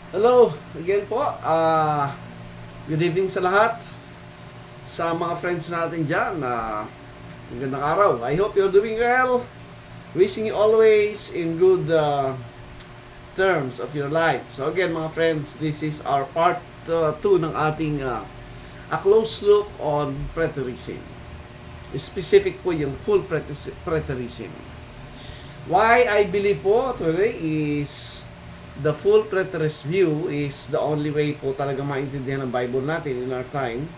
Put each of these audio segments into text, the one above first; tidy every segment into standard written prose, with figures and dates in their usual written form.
Hello, again po. Good evening sa lahat. Sa mga friends natin dyan, magandang araw. I hope you're doing well. Wishing you always in good terms of your life. So again mga friends, this is our part 2 ng ating a close look on preterism. Specific po yung full preterism. Why I believe po today is the full preterist view is the only way po talaga maintindihan ng Bible natin in our time.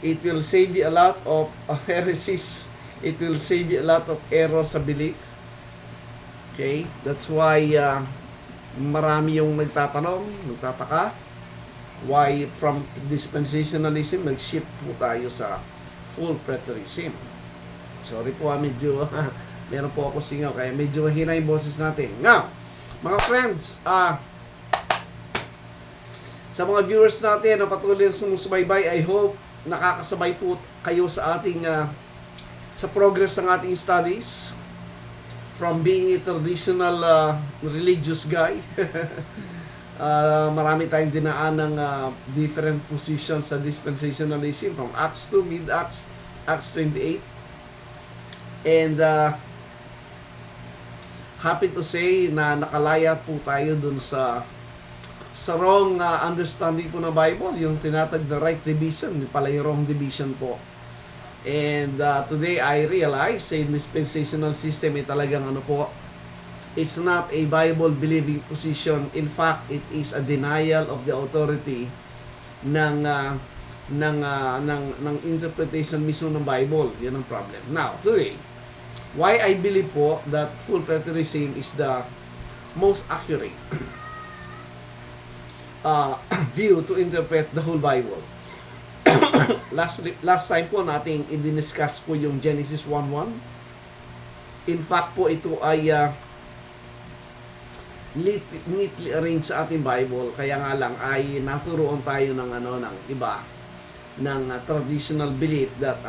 It will save you a lot of heresies. It will save you a lot of error sa belief. Okay? That's why marami yung nagtatanong, nagtataka. Why from dispensationalism, nag-shift po tayo sa full preterism. Sorry po medyo meron po ako singaw, kaya medyo mahina yung boses natin. Now, mga friends, sa mga viewers natin na patuloy na sumusubaybay, I hope nakakasabay po kayo sa ating sa progress ng ating studies from being a traditional religious guy. Marami tayong dinaan ng different positions sa dispensationalism from Acts 2, mid-Acts, Acts 28. And happy to say na nakalaya po tayo dun sa wrong understanding po ng Bible, yung tinatag na right division, pala yung wrong division po. And today I realize sa dispensational system ay talagang ano po, it's not a Bible believing position. In fact, it is a denial of the authority ng interpretation mismo ng Bible. Yan ang problem. Now, today, why I believe po that full preterism is the most accurate view to interpret the whole Bible. Last time po nating i-discuss po yung Genesis 1:1. In fact po ito ay neatly arranged sa ating Bible, kaya nga lang ay naturoon tayo ng ng iba ng traditional belief that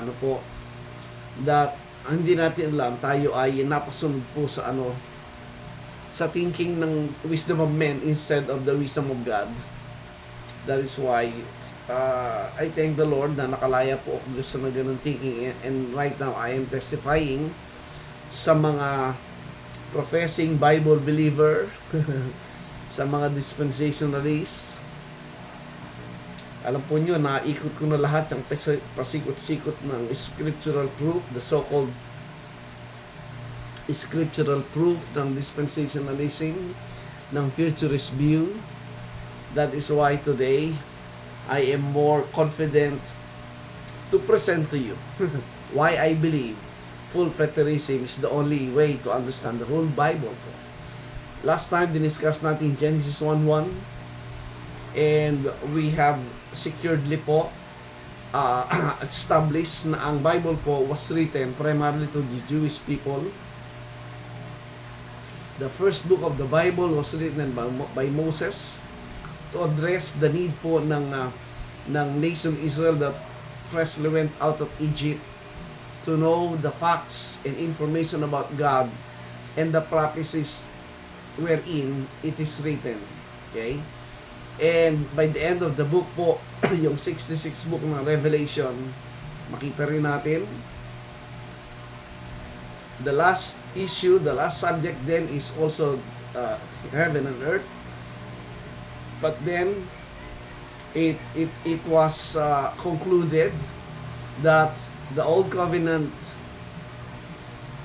that hindi natin alam, tayo ay napasunod po sa sa thinking ng wisdom of men instead of the wisdom of God. That is why I thank the Lord na nakalaya po ako sa ganung thinking, and right now I am testifying sa mga professing Bible believer sa mga dispensationalists. Alam po nyo, naikot ko na lahat ng pasikot-sikot ng scriptural proof, the so-called scriptural proof ng dispensationalism, ng futurist view. That is why today, I am more confident to present to you why I believe full preterism is the only way to understand the whole Bible. Last time, diniscuss natin Genesis 1:1, and we have securedly po established na ang Bible po was written primarily to the Jewish people. The first book of the Bible was written by Moses to address the need po ng nation Israel that freshly went out of Egypt, to know the facts and information about God and the prophecies wherein it is written. Okay? And by the end of the book po, yung 66 book ng Revelation, makita rin natin, the last issue, the last subject then is also heaven and earth. But then, it was concluded that the old covenant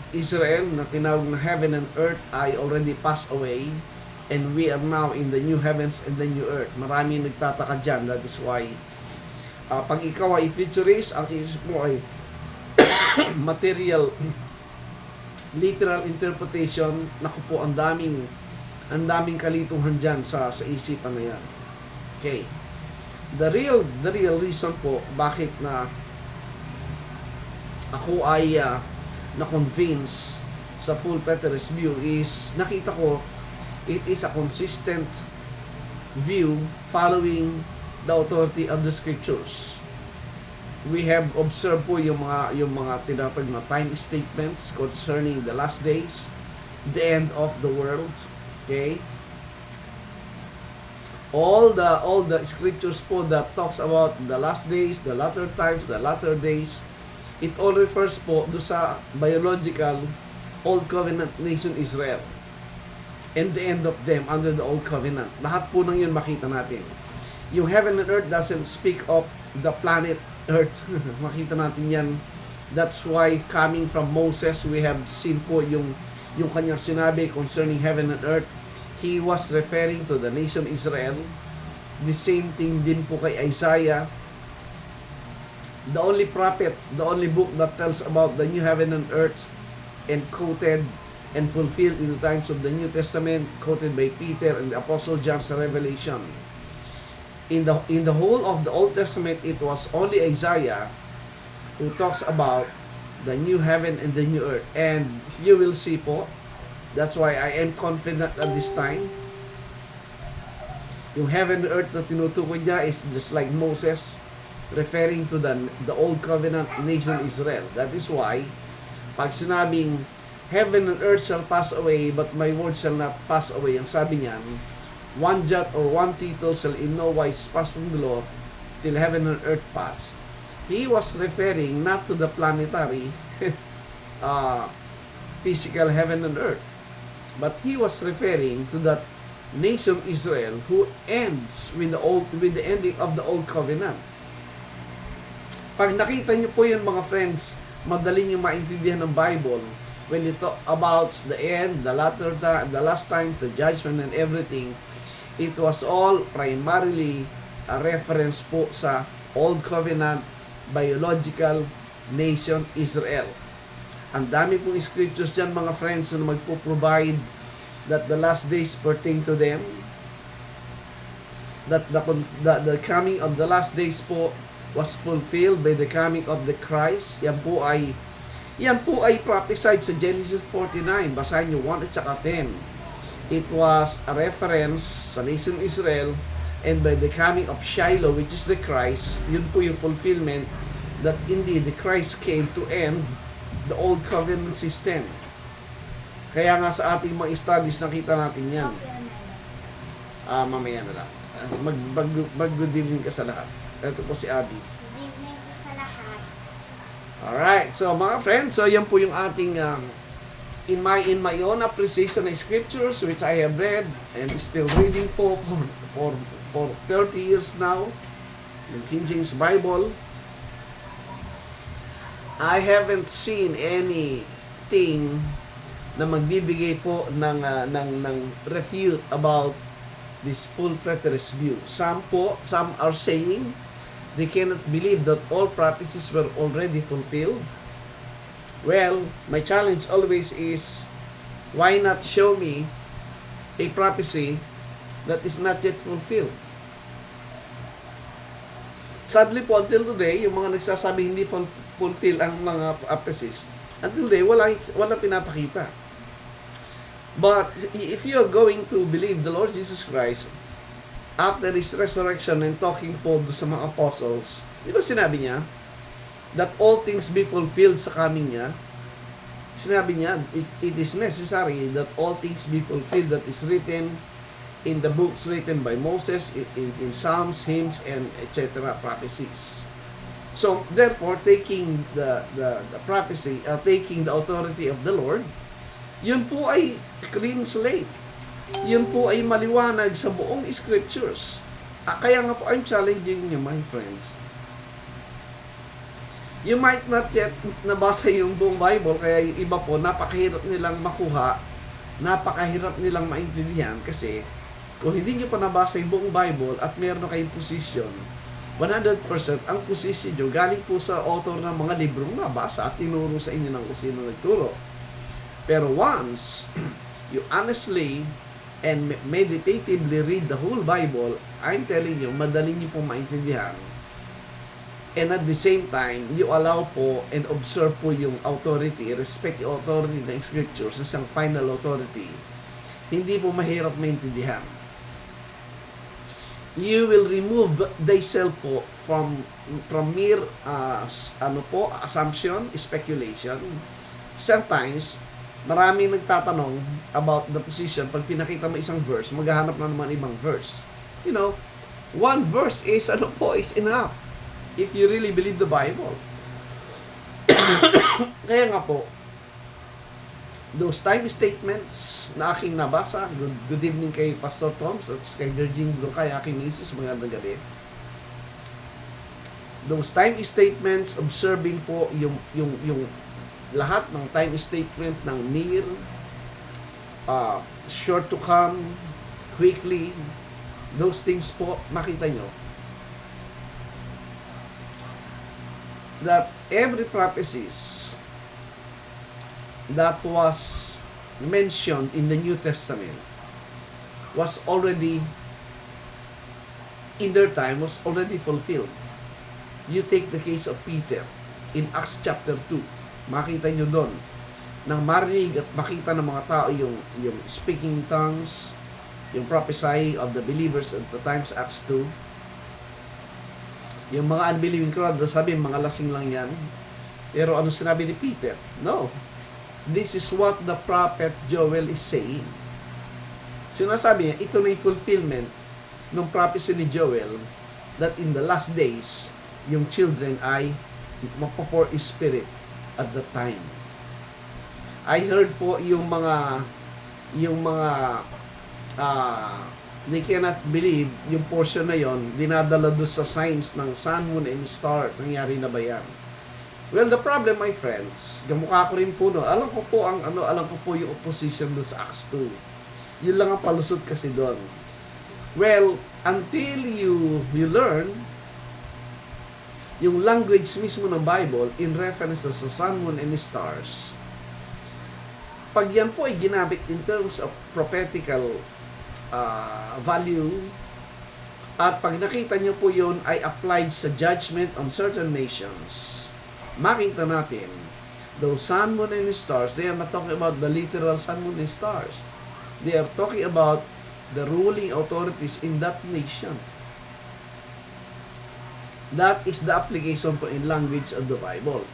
Israel na tinawag na heaven and earth ay already passed away, and we are now in the new heavens and the new earth. Marami nagtataka dyan. That is why pag ikaw ay futurist, ang isip mo ay material, literal interpretation. Naku po, ang daming kalituhan dyan sa isipan na yan. Okay. The real reason po bakit na ako ay na-convince sa full preterist view is nakita ko it is a consistent view following the authority of the scriptures. We have observed po yung mga tinatawag na time statements concerning the last days, the end of the world. Okay? all the scriptures po that talks about the last days, the latter times, the latter days, it all refers po do sa biological Old Covenant nation Israel and the end of them under the Old Covenant. Lahat po ng yun makita natin. Yung heaven and earth doesn't speak of the planet Earth. Makita natin yan. That's why coming from Moses, we have seen po yung kanyang sinabi concerning heaven and earth. He was referring to the nation Israel. The same thing din po kay Isaiah. The only prophet, the only book that tells about the new heaven and earth and quoted and fulfilled in the times of the New Testament, quoted by Peter and the Apostle John sa Revelation. In the whole of the Old Testament, it was only Isaiah who talks about the new heaven and the new earth. And you will see po, that's why I am confident at this time. Yung heaven and earth na tinutukoy niya is just like Moses, referring to the Old Covenant nation Israel. That is why, pag sinabing, heaven and earth shall pass away, but my word shall not pass away, ang sabi niyan, one jot or one tittle shall in no wise pass from the law till heaven and earth pass. He was referring not to the planetary physical heaven and earth, but he was referring to that nation Israel who ends with the ending of the Old Covenant. Pag nakita niyo po yun mga friends, madali niyo maintindihan ng Bible when it talk about the end, the last times, the judgment and everything. It was all primarily a reference po sa Old Covenant biological nation Israel. Ang dami pong scriptures dyan mga friends na magpo-provide that the last days pertain to them, that the coming of the last days po was fulfilled by the coming of the Christ. Yan po ay prophesied sa Genesis 49. Basahin nyo 1 at saka 10. It was a reference sa nation Israel, and by the coming of Shiloh, which is the Christ, yun po yung fulfillment that indeed the Christ came to end the Old Covenant system. Kaya nga sa ating mga studies nakita natin yan. Mamaya na lang. Mag-good evening ka sa lahat. Ito po si Abby. Good evening po sa lahat. Alright, so mga friends, so yan po yung ating in my own appreciation of scriptures which I have read and still reading for 30 years now, the King James Bible. I haven't seen anything na magbibigay po ng refute about this full preterist view. Some are saying they cannot believe that all prophecies were already fulfilled. Well, my challenge always is, why not show me a prophecy that is not yet fulfilled? Sadly po, until today, yung mga nagsasabi hindi fulfill ang mga prophecies, until today, wala pinapakita. But if you are going to believe the Lord Jesus Christ, after His resurrection and talking po sa mga apostles, di ba sinabi niya, that all things be fulfilled sa coming niya? Sinabi niya, it is necessary that all things be fulfilled that is written in the books written by Moses, in Psalms, hymns, and etc. prophecies. So, therefore, taking the prophecy, taking the authority of the Lord, yun po ay clean slate. Yun po ay maliwanag sa buong scriptures. Kaya nga po, I'm challenging you, my friends. You might not yet nabasa yung buong Bible, kaya yung iba po, napakahirap nilang makuha, napakahirap nilang maintindihan, kasi kung hindi nyo pa nabasa yung buong Bible at meron kayong position, 100% ang position nyo galing po sa author ng mga librong nabasa at tinuro sa inyo ng kung sino nagturo. Pero once you honestly and meditatively read the whole Bible, I'm telling you, madali nyo po maintindihan. And at the same time, you allow po and observe po yung authority, respect yung authority ng scriptures, isang final authority, hindi po mahirap maintindihan. You will remove thyself po from mere assumption, speculation. Sometimes, maraming nagtatanong about the position. Pag pinakita mo isang verse, maghahanap na naman ibang verse. You know, one verse is is enough if you really believe the Bible. Kaya nga po, those time statements na aking nabasa, good evening kay Pastor Toms at kay Virgin Brocay, aking misis, magandang gabi. Those time statements, observing po yung lahat ng time statement ng near, sure to come, quickly, those things po, makita nyo that every prophecies that was mentioned in the New Testament was already, in their time, was already fulfilled. You take the case of Peter in Acts chapter 2. Makita nyo doon nang marinig at makita ng mga tao yung speaking in tongues, yung prophesying of the believers at the times, Acts 2. Yung mga unbelieving crowd, sabi, mga lasing lang yan. Pero ano sinabi ni Peter? No. This is what the prophet Joel is saying. Sinasabi niya, ito na yung fulfillment ng prophecy ni Joel that in the last days, yung children ay mapopour spirit at the time. I heard po yung mga they cannot believe yung portion na yon dinadala doon sa signs ng sun, moon, and stars. Nangyari na ba yan? Well, the problem, my friends, gamukha ko rin po, no? Alam ko po yung opposition doon sa Acts 2. Yun lang ang palusot kasi doon. Well, until you learn yung language mismo ng Bible in reference sa sun, moon, and stars, pag yan po ay ginamit in terms of prophetical value, at pag nakita nyo po yun ay applied sa judgment on certain nations, makita natin those sun, moon, and stars, they are not talking about the literal sun, moon, and stars. They are talking about the ruling authorities in that nation. That is the application po in language of the Bible.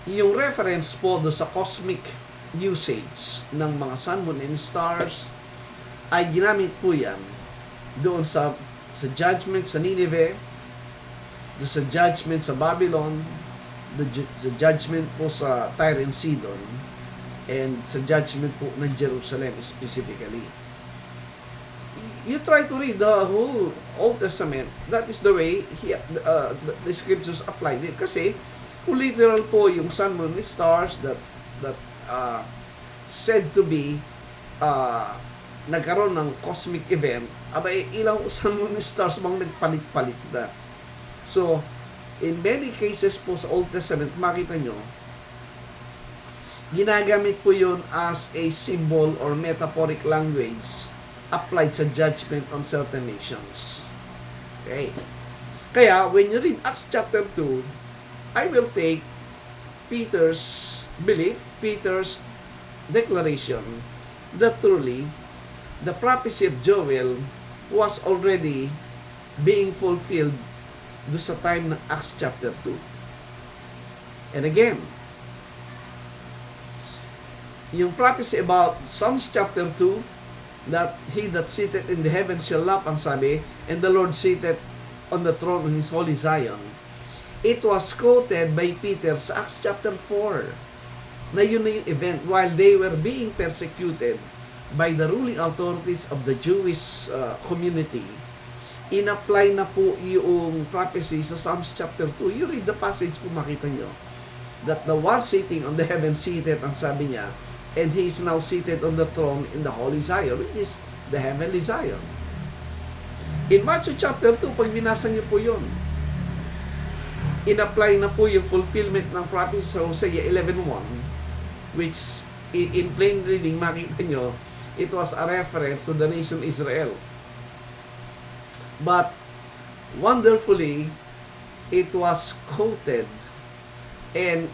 Yung reference po do sa cosmic usage ng mga sun, moon, and stars ay ginamit po yan doon sa judgment sa Nineveh, doon sa judgment sa Babylon, sa judgment po sa Tyre and Sidon, and sa judgment po ng Jerusalem specifically. You try to read the whole Old Testament, that is the way the scriptures applied it. Kasi kung literal po yung sun, moon, and stars that said to be nagkaroon ng cosmic event, abay ilang sun, moon, and stars bang nagpalit-palit na. So, in many cases po sa Old Testament, makita nyo, ginagamit po yun as a symbol or metaphoric language applied sa judgment on certain nations. Okay. Kaya, when you read Acts chapter 2, I will take Peter's belief, Peter's declaration, that truly, the prophecy of Joel was already being fulfilled do sa time ng Acts chapter 2. And again, yung prophecy about Psalms chapter 2, that he that sitteth in the heavens shall laugh, ang sabi, and the Lord sitteth on the throne in his holy Zion. It was quoted by Peter sa Acts chapter 4, na yun na yung event while they were being persecuted by the ruling authorities of the Jewish community. In-apply na po yung prophecy sa Psalms chapter 2. You read the passage po, makita nyo that the one sitting on the heaven seated, ang sabi niya, and he is now seated on the throne in the holy Zion, which is the heavenly Zion. In Matthew chapter 2, pag binasa niyo po yun, in-apply na po yung fulfillment ng prophecy sa Hosea 11:1, which in plain reading, makita nyo, it was a reference to the nation Israel. But, wonderfully, it was quoted and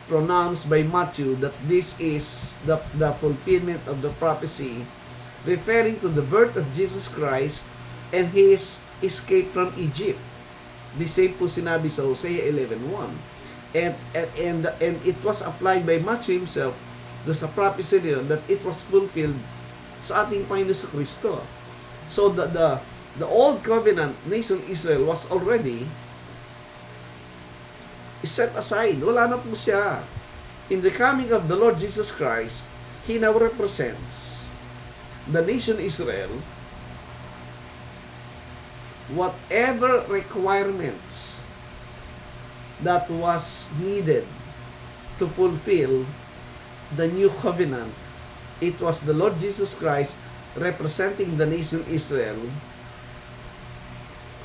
pronounced by Matthew that this is the fulfillment of the prophecy referring to the birth of Jesus Christ and his escape from Egypt. The same po sinabi sa Hosea 11:1. And it was applied by Matthew himself sa prophecy niyon that it was fulfilled sa ating Panginoon sa Kristo. So the old covenant nation Israel was already set aside. Wala na po siya. In the coming of the Lord Jesus Christ, He now represents the nation Israel. Whatever requirements that was needed to fulfill the new covenant, it was the Lord Jesus Christ representing the nation Israel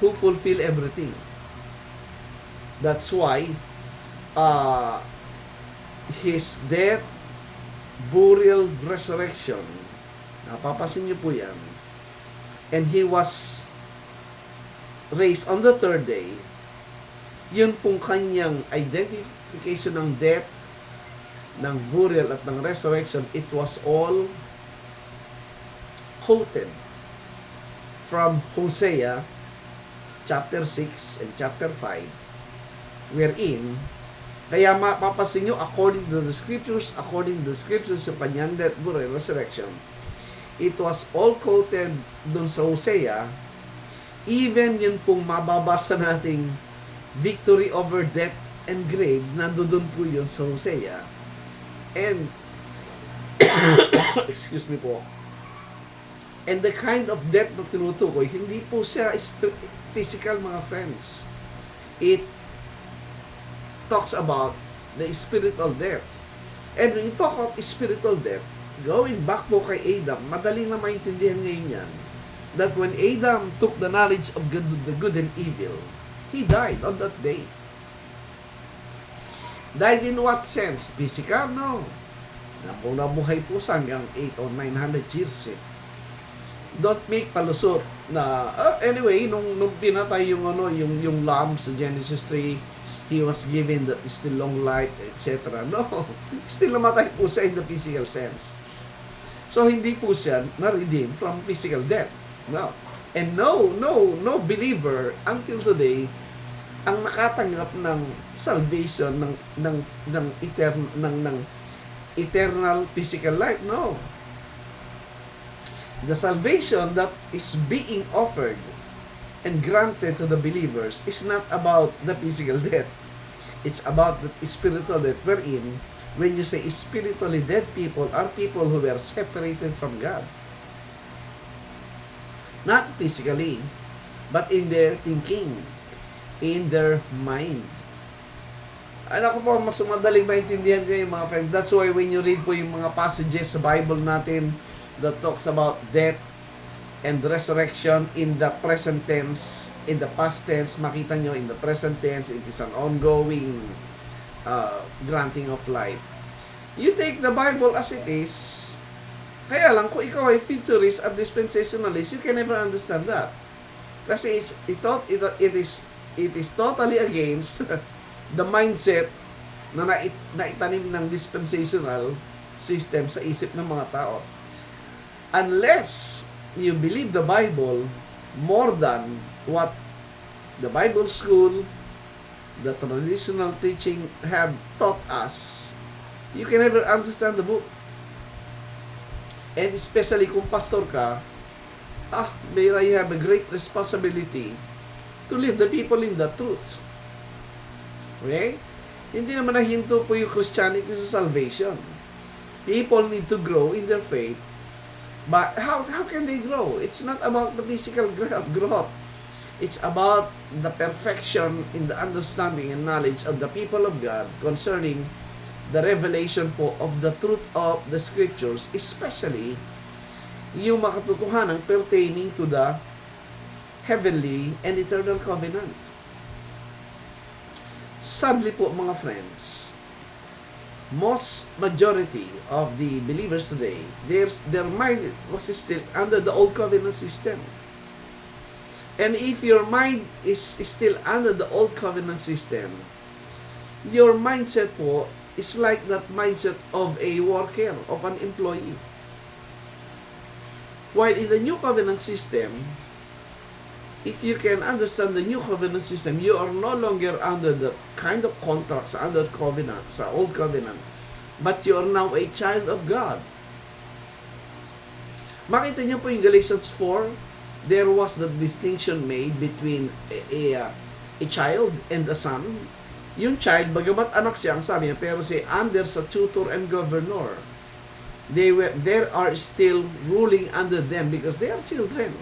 who fulfill everything. That's why His death, burial, resurrection, napapasin niyo po yan, and He was raised on the third day, yun pong kanyang identification ng death, ng burial at ng resurrection, it was all quoted from Hosea chapter 6 and chapter 5, wherein, kaya mapapasin nyo, according to the scriptures sa kanyang death, burial, resurrection, it was all quoted dun sa Hosea. Even yun pong mababasa nating victory over death and grave, nandoon po yun sa Hosea. And excuse me po, and the kind of death na tinutukoy, hindi po siya physical, mga friends. It talks about the spiritual death. And when you talk of spiritual death, going back po kay Adam, madaling na maintindihan ngayon yan, that when Adam took the knowledge of the good and evil, he died on that day. Died in what sense? Physical? No. Nabuhay po sa hanggang 8 or 900 years eh. Don't make palusot na anyway, nung pinatay yung lamb sa Genesis 3, he was given the still long life, etc. No. Still namatay po siya in the physical sense. So hindi po siya na-redeem from physical death. No. And no believer until today ang nakatanggap ng salvation ng eternal physical life. No. The salvation that is being offered and granted to the believers is not about the physical death. It's about the spiritual death, wherein when you say spiritually dead people are people who were separated from God. Not physically, but in their thinking, in their mind. Alam ko po, mas madaling maintindihan kayo mga friends. That's why when you read po yung mga passages sa Bible natin that talks about death and resurrection in the present tense, in the past tense, makita nyo in the present tense, it is an ongoing granting of life. You take the Bible as it is. Kaya lang, kung ikaw ay futurist at dispensationalist, you can never understand that. Kasi it is totally against the mindset na naitanim ng dispensational system sa isip ng mga tao. Unless you believe the Bible more than what the Bible school, the traditional teaching have taught us, you can never understand the book. And especially kung pastor ka, Mira, you have a great responsibility to lead the people in the truth. Okay? Hindi naman nahinto po yung Christianity sa salvation. People need to grow in their faith. But how can they grow? It's not about the physical growth. It's about the perfection in the understanding and knowledge of the people of God concerning the revelation po of the truth of the scriptures, especially yung makatotohanan pertaining to the heavenly and eternal covenant. Sadly po mga friends, most majority of the believers today, their mind was still under the old covenant system. And if your mind is still under the old covenant system, your mindset po is like that mindset of a worker, of an employee. While in the new covenant system, if you can understand the new covenant system, you are no longer under the kind of contracts under covenant, sa old covenant, but you are now a child of God. Makita niyo po yung Galatians 4, there was the distinction made between a child and a son. Yung child, bagamat anak siya, ang sabi niya, pero si under sa tutor and governor, they are still ruling under them because they are children.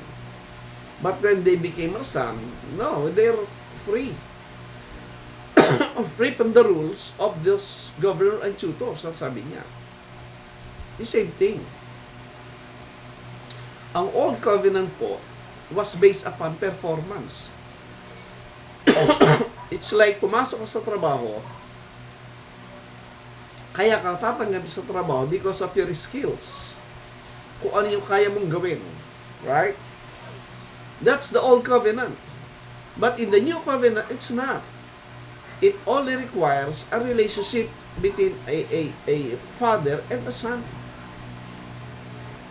But when they became a son, no, they're free. Free from the rules of those governor and tutors, ang sabi niya. The same thing. Ang Old Covenant po was based upon performance. It's like pumasok ka sa trabaho, kaya ka tatanggap sa trabaho because of your skills. Kung ano yung kaya mong gawin. Right? That's the Old Covenant. But in the New Covenant, it's not. It only requires a relationship between a father and a son.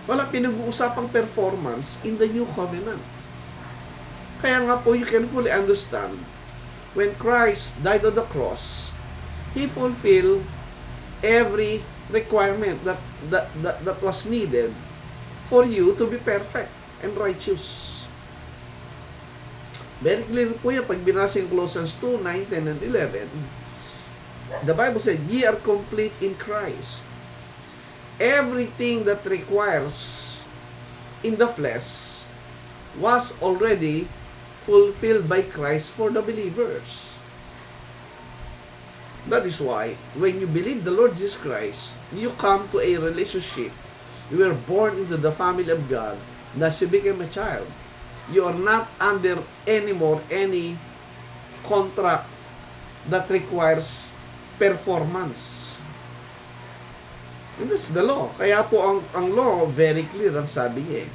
Wala pinag-uusapang performance in the New Covenant. Kaya nga po, you can fully understand, when Christ died on the cross, He fulfilled every requirement that was needed for you to be perfect and righteous. Very clear po yan pag binasa yung Colossians 2, 9, 10, and 11. The Bible said, ye are complete in Christ. Everything that requires in the flesh was already fulfilled by Christ for the believers. That is why, when you believe the Lord Jesus Christ, you come to a relationship. You were born into the family of God, thus you became a child. You are not under anymore any contract that requires performance. And that's the law. Kaya po ang law, very clear ang sabi niya.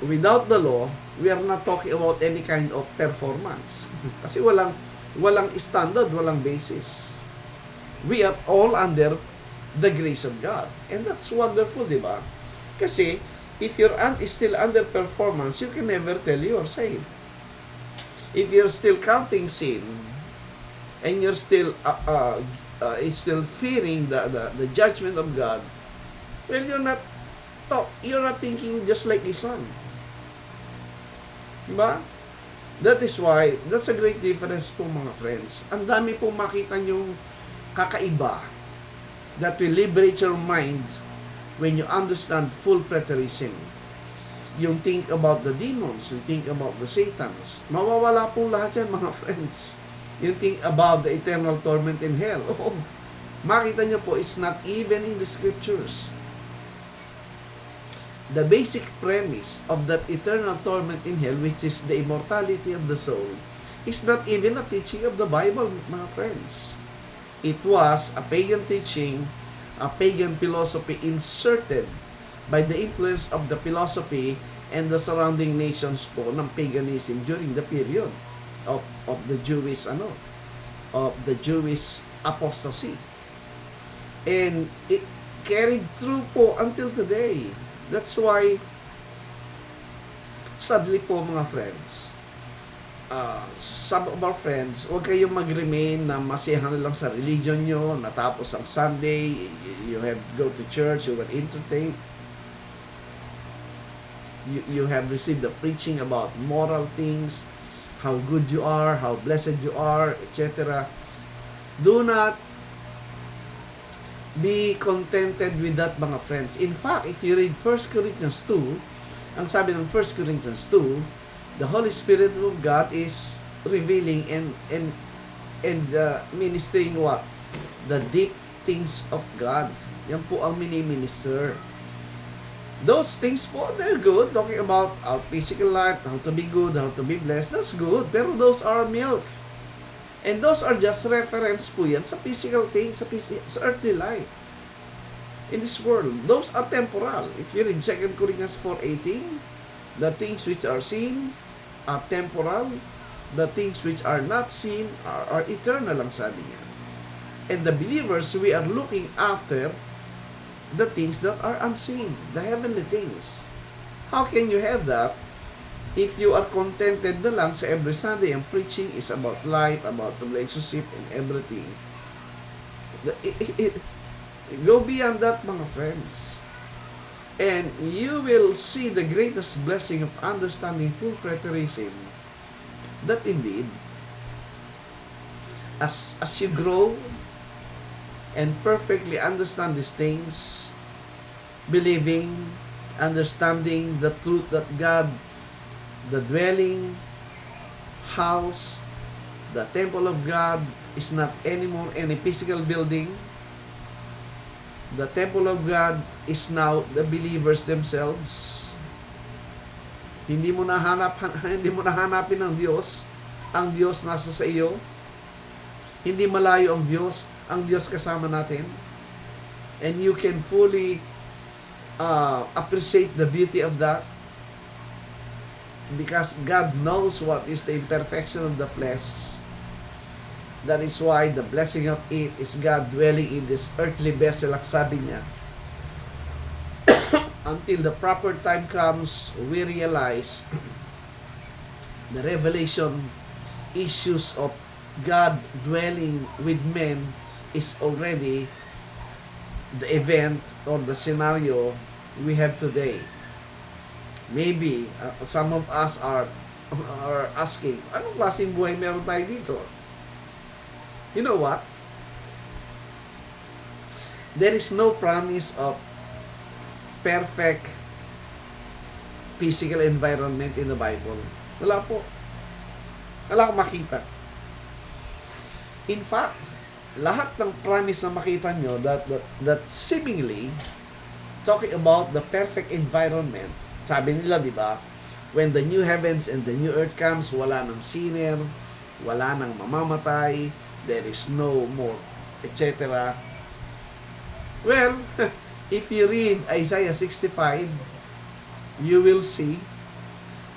Without the law, we are not talking about any kind of performance. Kasi walang standard, walang basis. We are all under the grace of God. And that's wonderful, di ba? Kasi, if you're still under performance, you can never tell you are saved. If you're still counting sin, and you're still fearing the judgment of God, well, you're not thinking just like a son. Diba? That is why, that's a great difference po mga friends. Ang dami po makita nyong kakaiba that will liberate your mind when you understand full preterism. Yung think about the demons, yung think about the satans, mawawala po lahat yan mga friends. Yung think about the eternal torment in hell. Oh, makita nyo po, it's not even in the scriptures. The basic premise of that eternal torment in hell, which is the immortality of the soul, is not even a teaching of the Bible, mga friends. It was a pagan teaching, a pagan philosophy inserted by the influence of the philosophy and the surrounding nations po ng paganism during the period of the Jewish apostasy. And it carried through po until today. That's why, sadly po mga friends, some of our friends, huwag kayong mag-remain na masiyahan na lang sa religion nyo, natapos ang Sunday, you have to go to church, you were entertained, you have received the preaching about moral things, how good you are, how blessed you are, etc. Do not be contented with that, mga friends. In fact, if you read 1 Corinthians 2, ang sabi ng 1 Corinthians 2, the Holy Spirit of God is revealing and ministering what? The deep things of God. Yan po ang mini-minister. Those things po, they're good. Talking about our physical life, how to be good, how to be blessed, that's good. Pero those are milk. And those are just reference po yan sa physical things, sa earthly life. In this world, those are temporal. If you read 2 Corinthians 4:18, the things which are seen are temporal, the things which are not seen are eternal, ang sabi niya. And the believers, we are looking after the things that are unseen, the heavenly things. How can you have that if you are contented na lang sa every Sunday ang preaching is about life, about relationship, and everything? Go beyond that, mga friends. And you will see the greatest blessing of understanding full preterism, that indeed, as you grow and perfectly understand these things, believing, understanding the truth that God, the dwelling house, the temple of God is not anymore any physical building. The temple of God is now the believers themselves. Hindi mo nahanapin ang Diyos. Ang Diyos nasa sa iyo. Hindi malayo ang Diyos kasama natin. And you can fully appreciate the beauty of that, because God knows what is the imperfection of the flesh. That is why the blessing of it is God dwelling in this earthly vessel, sabi niya. Until the proper time comes, we realize the revelation issues of God dwelling with men is already the event or the scenario we have today. Maybe some of us are asking, anong klaseng buhay meron tayo dito? You know what? There is no promise of perfect physical environment in the Bible. Wala po. Wala akong makita. In fact, lahat ng promise na makita nyo that seemingly talking about the perfect environment, sabi nila, di ba? When the new heavens and the new earth comes, wala nang sinner, wala nang mamamatay, there is no more, etc. Well, if you read Isaiah 65, you will see,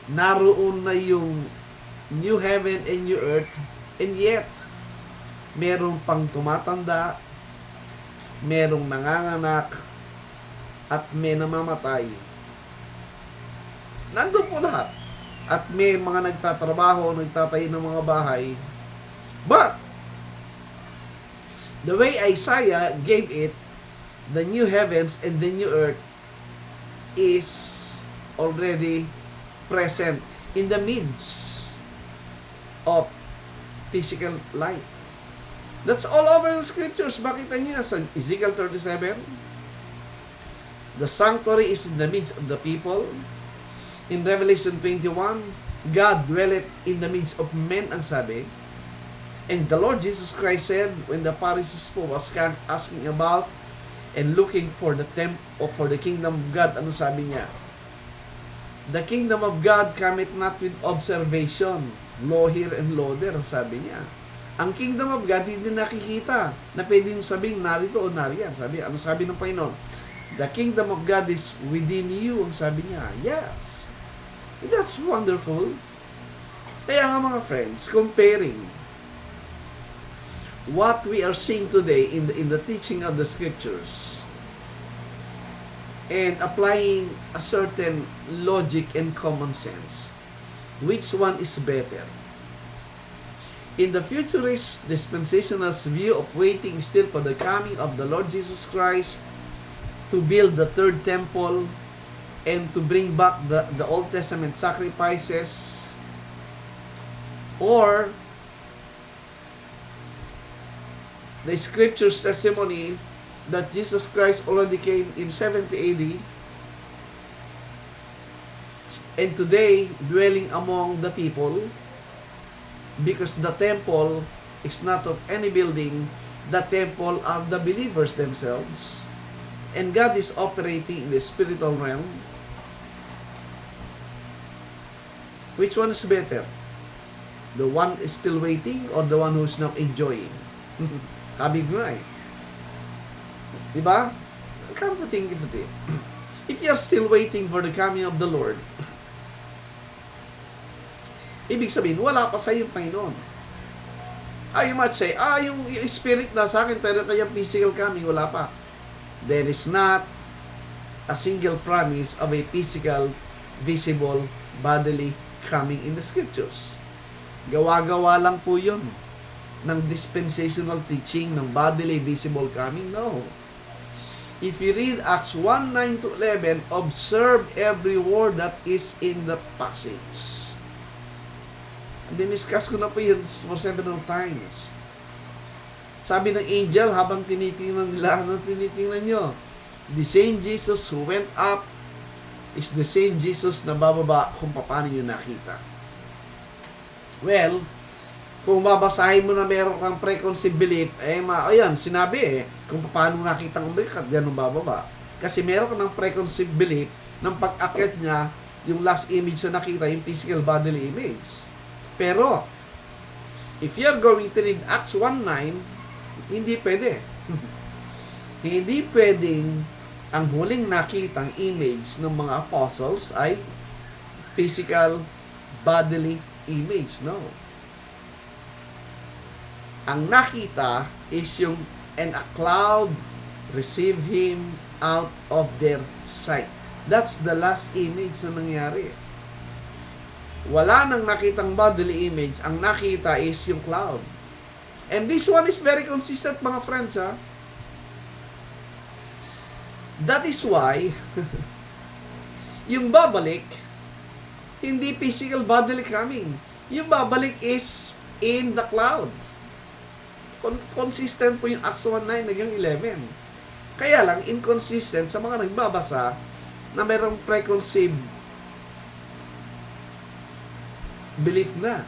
naroon na yung new heaven and new earth, and yet, merong pang tumatanda, merong nanganganak, at may namamatay. Nandun po lahat. At may mga nagtatrabaho, nagtatayo ng mga bahay. But, the way Isaiah gave it, the new heavens and the new earth is already present in the midst of physical life. That's all over the scriptures. Makita niya sa Ezekiel 37, the sanctuary is in the midst of the people. In Revelation 21, God dwelleth in the midst of men, ang sabi. And the Lord Jesus Christ said, when the Pharisees was asking about and looking for the temple or for the kingdom of God, ano sabi niya? The kingdom of God cometh not with observation, law here and law there, ang sabi niya. Ang kingdom of God hindi nakikita na pwedeng sabing narito o nariyan. Sabi, ano sabi ng Panginoon? The kingdom of God is within you, ang sabi niya. Yes. That's wonderful. Kaya nga mga friends, comparing what we are seeing today in the teaching of the scriptures and applying a certain logic and common sense, which one is better? In the futurist dispensationalist view of waiting still for the coming of the Lord Jesus Christ to build the third temple and to bring back the Old Testament sacrifices, or the scripture's testimony that Jesus Christ already came in 70 AD and today dwelling among the people, because the temple is not of any building, the temple are the believers themselves, and God is operating in the spiritual realm. Which one is better? The one is still waiting or the one who's now enjoying? Sabi ko nga eh. Diba? Come to think of it. If you're still waiting for the coming of the Lord, ibig sabihin, wala pa sa iyo, Panginoon. You might say, yung spirit na sa akin, pero kaya physical coming, wala pa. There is not a single promise of a physical, visible, bodily coming in the scriptures. Gawa-gawa lang po yun ng dispensational teaching ng bodily, visible coming. No. If you read Acts 1:9 to 11, observe every word that is in the passage. Diniscuss ko na po yun for several times. Sabi ng angel, habang tinitingnan nila, ano tinitingnan nyo? The same Jesus who went up is the same Jesus na bababa kung paano nyo nakita. Well, kung babasahin mo na meron kang preconceived belief, ayan, sinabi kung paano nakita ang balikat, ganun bababa. Kasi meron ka ng preconceived belief ng pag-akyat niya, yung last image na nakita, yung physical bodily image. Pero, if you're going to read Acts 1:9, hindi pwede. Hindi pwedeng ang huling nakitang image ng mga apostles ay physical bodily image. No. Ang nakita is yung, and a cloud received him out of their sight. That's the last image na nangyari. Wala nang nakitang bodily image. Ang nakita is yung cloud. And this one is very consistent, mga friends, ha? That is why, yung babalik, hindi physical bodily coming. Yung babalik is in the cloud. Consistent po yung Acts 1:9 naging 11. Kaya lang, inconsistent sa mga nagbabasa na mayroong preconceived belief na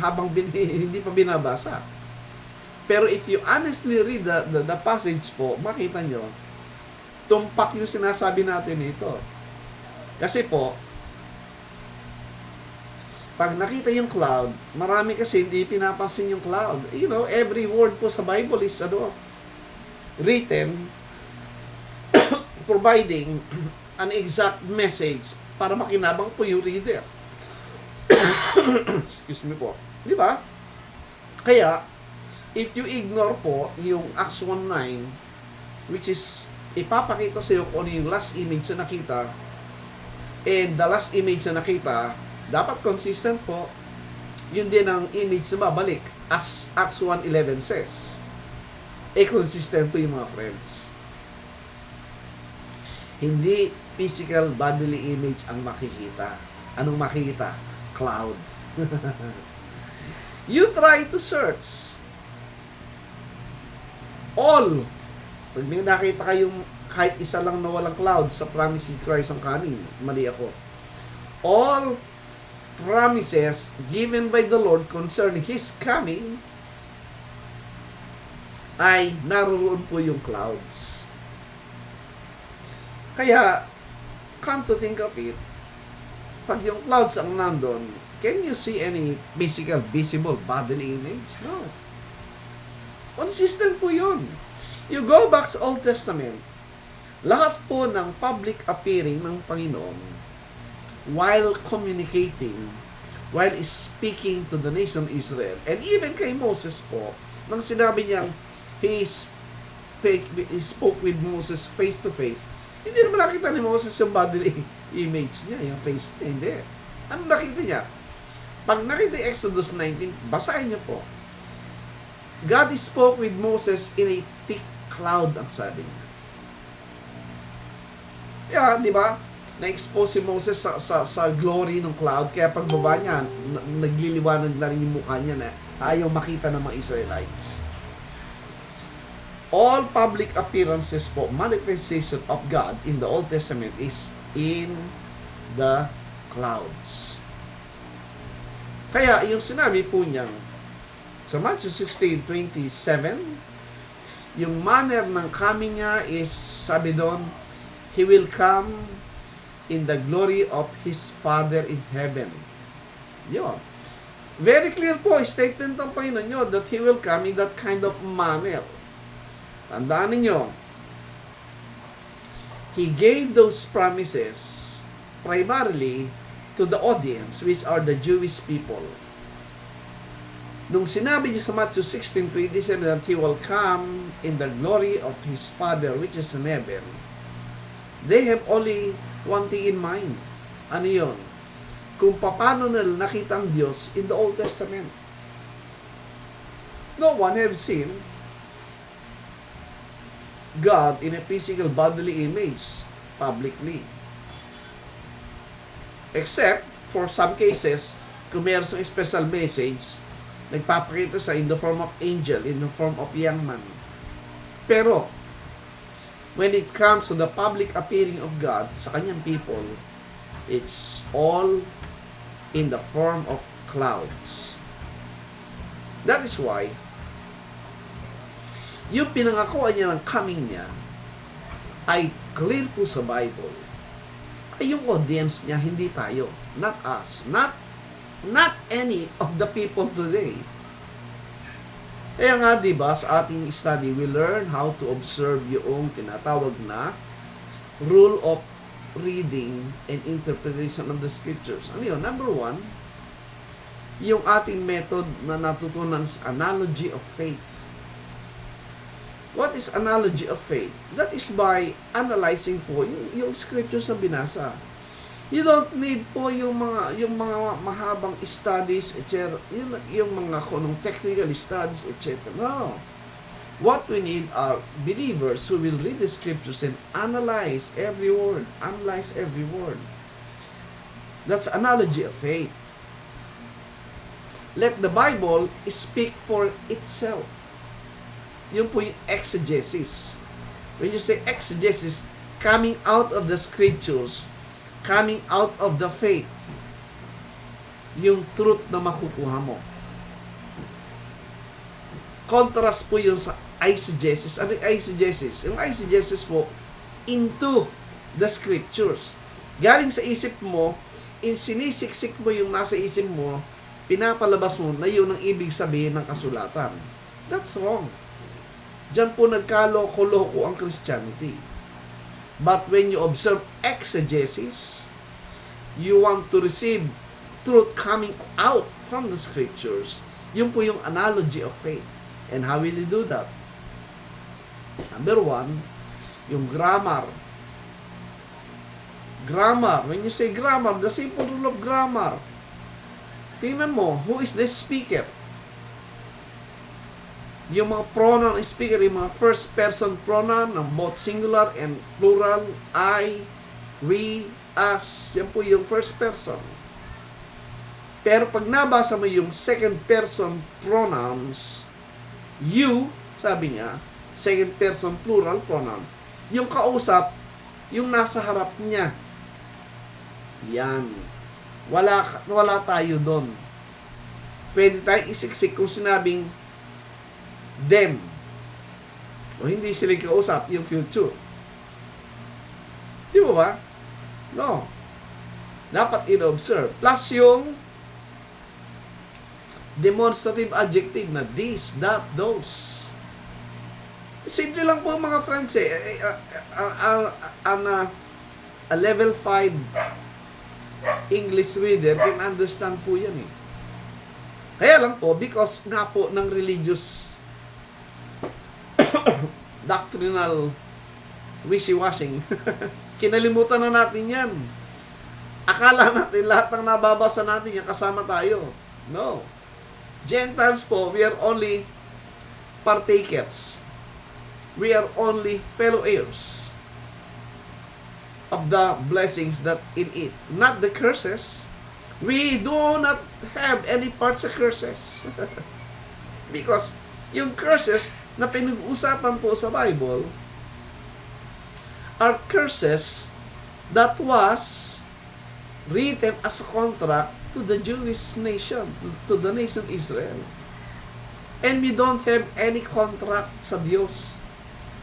habang hindi pa binabasa. Pero if you honestly read the passage po, makita nyo, tumpak yung sinasabi natin ito. Kasi po, pag nakita yung cloud, marami kasi hindi pinapansin yung cloud. You know, every word po sa Bible is written providing an exact message para makinabang po yung reader. Excuse me po. Di ba? Kaya, if you ignore po yung Acts 1:9, which is ipapakita sa iyo kung ano yung last image na nakita, and the last image na nakita, dapat consistent po, yun din ang image na babalik, as Acts 1:11 says. Consistent po yung mga friends. Hindi physical bodily image ang makikita. Anong makikita? Cloud. You try to search all. Pag may nakita kayong kahit isa lang na walang cloud sa promise ni Christ ang kanin, mali ako. All promises given by the Lord concerning His coming ay naroon po yung clouds. Kaya, come to think of it, pag yung clouds ang nandun, can you see any physical, visible bodily image? No. Consistent po yun. You go back sa Old Testament, lahat po ng public appearing ng Panginoon while communicating, while speaking to the nation Israel, and even kay Moses po, nang sinabi niyang he spoke with Moses face to face, hindi naman nakita ni Moses yung bodily image niya, yung face niya, hindi. Ano nakita niya? Pag nakita yung Exodus 19, basahin niyo po. God spoke with Moses in a thick cloud, ang sabi niya. Yeah, di ba? Na-expose si Moses sa glory ng cloud, kaya pagbaba niya, nagliliwanag na rin yung mukha niya na ayaw makita ng mga Israelites. All public appearances po, manifestation of God in the Old Testament is in the clouds. Kaya yung sinabi po niyang sa Matthew 16:27, yung manner ng coming niya is, sabi doon, He will come in the glory of His Father in heaven. Yun. Very clear po, statement ng Panginoon nyo that He will come in that kind of manner. Tandaan ninyo, He gave those promises primarily to the audience, which are the Jewish people. Nung sinabi niya sa Matthew 16:27 that He will come in the glory of His Father which is in heaven, they have only one thing in mind. Ano yun? Kung paano nila nakita ang Diyos in the Old Testament. No one have seen God in a physical bodily image publicly. Except for some cases, kung mayroon sa special message, nagpapakita sa in the form of angel, in the form of young man. Pero, when it comes to the public appearing of God sa kanyang people, it's all in the form of clouds. That is why, yung pinangakuan niya ng coming niya ay clear po sa Bible. Ay yung audience niya, hindi tayo. Not us. Not any of the people today. Kaya nga, diba, sa ating study, we learn how to observe yung tinatawag na rule of reading and interpretation of the scriptures. Ano yun? Number one, yung ating method na natutunan sa analogy of faith. What is analogy of faith? That is by analyzing po yung scriptures na binasa. You don't need po yung mga mahabang studies, etc. Yung mga kunong technical studies, etc. No. What we need are believers who will read the scriptures and analyze every word. Analyze every word. That's analogy of faith. Let the Bible speak for itself. Yun po yung exegesis. When you say exegesis, coming out of the scriptures, coming out of the faith, yung truth na makukuha mo. Contrast po yun sa eisegesis. Ano yung eisegesis? Yung eisegesis po, into the scriptures. Galing sa isip mo, sinisiksik mo yung nasa isip mo, pinapalabas mo na yun ang ibig sabihin ng kasulatan. That's wrong. Diyan po nagkaloko-loko ang Christianity. But when you observe exegesis, you want to receive truth coming out from the scriptures. Yun po yung analogy of faith. And how will you do that? Number one, yung grammar. Grammar. When you say grammar, the simple rule of grammar. Tingnan mo, who is the speaker? Yung mga pronoun ng speaker, yung mga first person pronoun ng both singular and plural, I, we, us. Yan po yung first person. Pero pag nabasa mo yung second person pronouns, you, sabi niya, second person plural pronoun. Yung kausap, yung nasa harap niya. Yan. Wala tayo doon. Pwede tayong isiksik kung sinabing them. O hindi sila kausap, yung future. Di ba ba? No. Dapat in-observe. Plus yung demonstrative adjective na this, that, those. Simple lang po mga friends eh. A level 5 English reader can understand po yan eh. Kaya lang po, because nga po ng religious doctrinal wishy-washing, kinalimutan na natin yan. Akala natin lahat ng nababasa natin yan kasama tayo. No. Gentiles po, we are only partakers. We are only fellow heirs of the blessings that in it, not the curses. We do not have any parts of curses. Because yung curses na pinag-usapan po sa Bible are curses that was written as a contract to the Jewish nation, to the nation Israel. And we don't have any contract sa Diyos.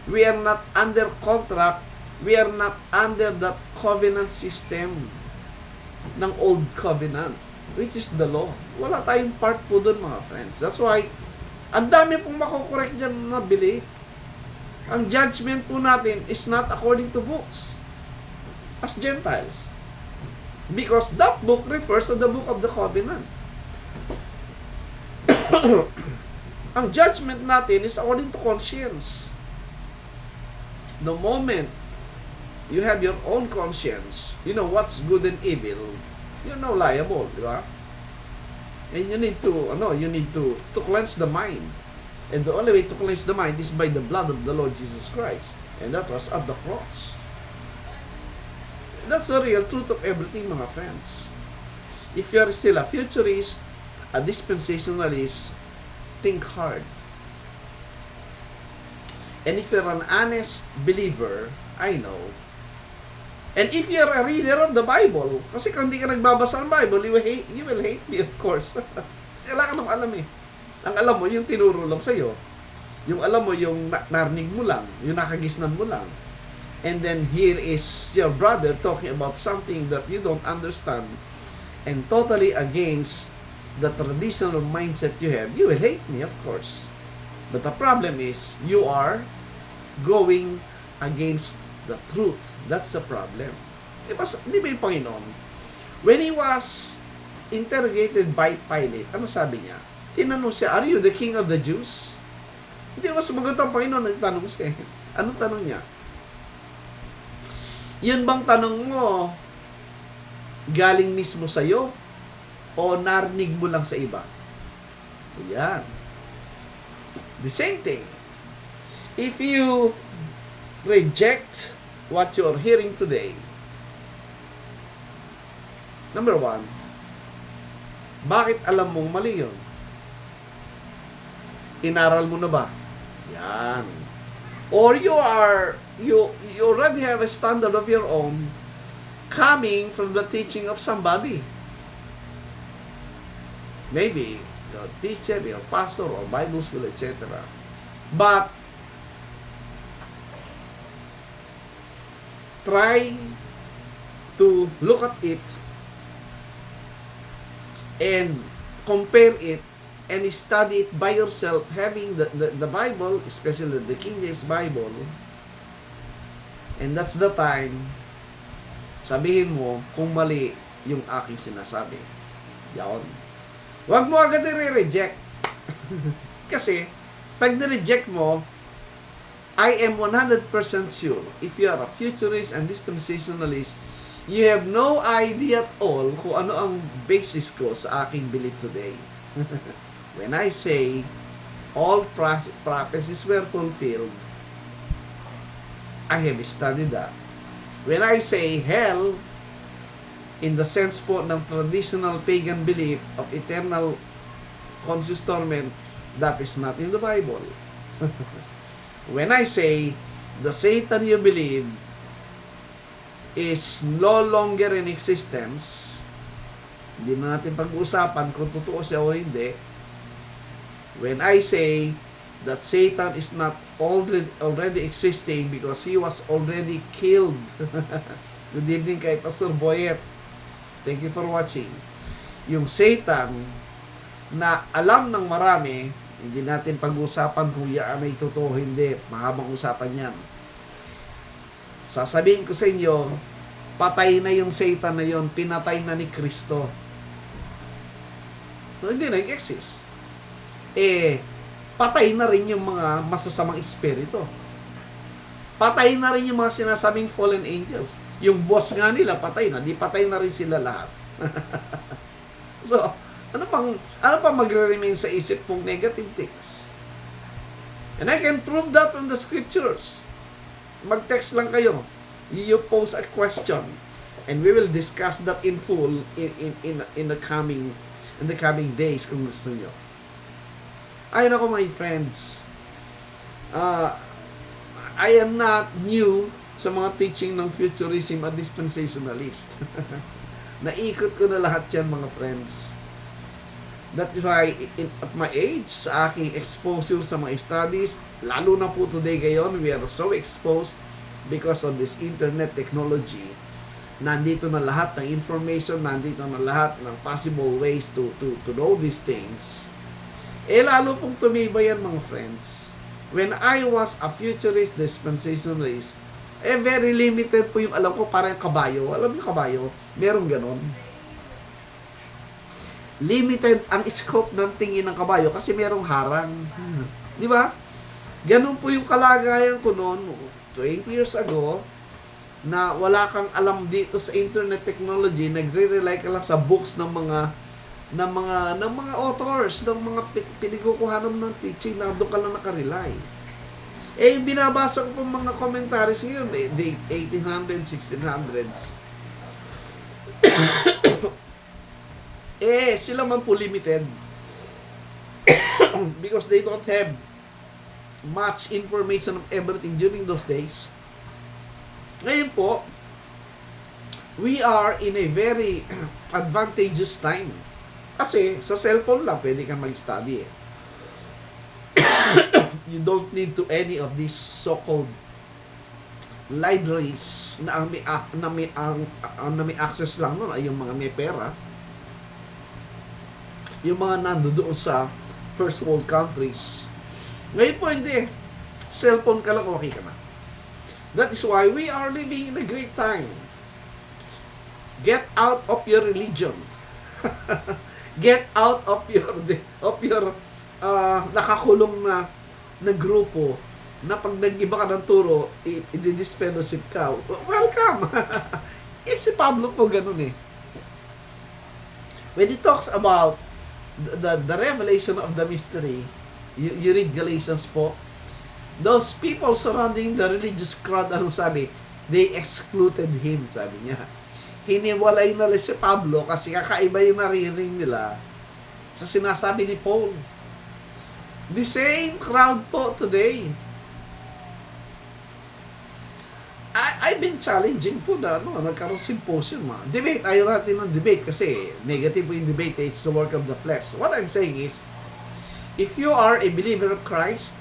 We are not under contract. We are not under that covenant system ng old covenant, which is the law. Wala tayong part po doon, mga friends. That's why, ang dami pong makokorek dyan na belief. Ang judgment po natin is not according to books as Gentiles. Because that book refers to the book of the covenant. Ang judgment natin is according to conscience. The moment you have your own conscience, you know what's good and evil, you're no liable, di ba? And you need to cleanse the mind. And the only way to cleanse the mind is by the blood of the Lord Jesus Christ. And that was at the cross. That's the real truth of everything, mga friends. If you are still a futurist, a dispensationalist, think hard. And if you're an honest believer, I know. And if you're a reader of the Bible, kasi kung hindi ka nagbabasa ng Bible, you will hate me, of course. Kasi wala ka nang alam eh. Ang alam mo, yung tinuro lang sa'yo. Yung alam mo, yung narinig mo lang, yung nakagisnan mo lang. And then here is your brother talking about something that you don't understand and totally against the traditional mindset you have. You will hate me, of course. But the problem is, you are going against the truth. That's the problem. Di ba yung Panginoon? When he was interrogated by Pilate, ano sabi niya? Tinanong siya, are you the king of the Jews? Hindi naman sumagot ang Panginoon, nagtanong siya. Anong tanong niya? Yun bang tanong mo, galing mismo sa'yo? O narinig mo lang sa iba? Ayan. The same thing. If you reject what you are hearing today, number one, bakit alam mong mali yun? Inaral mo na ba? Yan. Or you already have a standard of your own coming from the teaching of somebody. Maybe your teacher, your pastor, or Bible school, etc. But try to look at it and compare it and study it by yourself, having the Bible, especially the King James Bible. And that's the time sabihin mo kung mali yung aking sinasabi. Yaon. Huwag mo agad i-reject. Kasi, pag ni-reject mo, I am 100% sure, if you are a futurist and dispensationalist, you have no idea at all kung ano ang basis ko sa aking belief today. When I say, all prophecies were fulfilled, I have studied that. When I say hell, in the sense po ng traditional pagan belief of eternal conscious torment, that is not in the Bible. When I say the Satan you believe is no longer in existence, hindi na natin pag-uusapan kung totoo siya o hindi. When I say that Satan is not already existing because he was already killed. Good evening kay Pastor Boyet. Thank you for watching. Yung Satan na alam ng marami, hindi natin pag-usapan kung yan ay totoo o hindi. Mahabang usapan yan. Sasabihin ko sa inyo, patay na yung Satan na yon, pinatay na ni Kristo. So, hindi na exist. Patay na rin yung mga masasamang espiritu. Patay na rin yung mga sinasabing fallen angels. Yung boss nga nila, patay na. Di patay na rin sila lahat. So, ano pang magre-remain sa isip mong negative things? And I can prove that from the scriptures. Mag-text lang kayo. You pose a question. And we will discuss that in full in the coming days kung gusto nyo. Ay nako my friends. I am not new sa mga teaching ng futurism at dispensationalist. Naikot ko na lahat yan mga friends. That's why at my age, sa aking exposure sa mga studies, lalo na po today ngayon, we are so exposed because of this internet technology. Nandito na lahat ng information, nandito na lahat ng possible ways to know these things. Lalo pong tumibay yan mga friends. When I was a futurist dispensationalist, very limited po yung alam ko, parang kabayo. Alam niyo kabayo? Merong ganon. Limited ang scope ng tingin ng kabayo kasi merong harang. Di ba? Ganon po yung kalagayan ko noon, 20 years ago, na wala kang alam dito sa internet technology, nagre-rely ka lang sa books ng mga authors, ng mga pinagkukuhanan ng teaching na doon ka lang nakarely. Binabasa ko pong mga commentaries ngayon, date 1800s, 1600s. Sila man po limited. Because they don't have much information of everything during those days. Ngayon po, we are in a very advantageous time. Kasi sa cellphone lang pwede kang mag-study. You don't need to any of these so-called libraries na may access lang nun ay yung mga may pera. Yung mga nandoon sa first world countries. Ngayon po hindi. Cellphone ka lang, okay ka na. That is why we are living in a great time. Get out of your religion. Get out of your nakakulong na grupo na pag nag-iba ka ng turo, i-disfellowship ka. Welcome! Si Pablo po ganun eh. When he talks about the revelation of the mystery, you read Galatians po, those people surrounding the religious crowd, anong sabi? They excluded him, sabi niya. Hiniwalay na si Pablo kasi kakaiba yung narinig nila sa sinasabi ni Paul. The same crowd po today. I've been challenging po na nagkaroon symposium. Debate, ayaw natin ng debate kasi negative po yung debate, it's the work of the flesh. What I'm saying is, if you are a believer of Christ,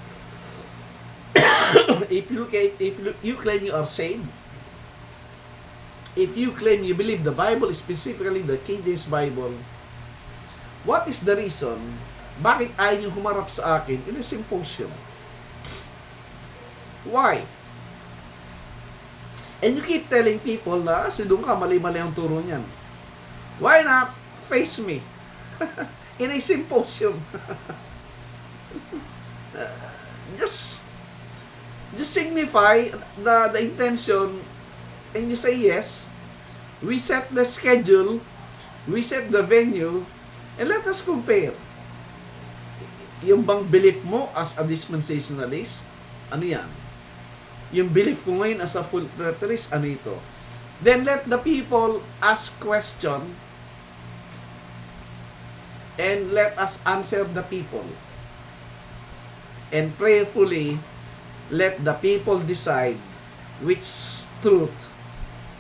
if you claim you are saved, if you claim you believe the Bible, specifically the King James Bible, what is the reason bakit ayaw nyo humarap sa akin in a symposium? Why? And you keep telling people na doon ka, mali-mali ang turo niyan. Why not face me in a symposium? Just signify the intention and you say yes. We set the schedule, we set the venue, and let us compare. Yung bang belief mo as a dispensationalist, ano yan? Yung belief ko ngayon as a full preterist, ano ito? Then let the people ask question and let us answer the people. And prayerfully, let the people decide which truth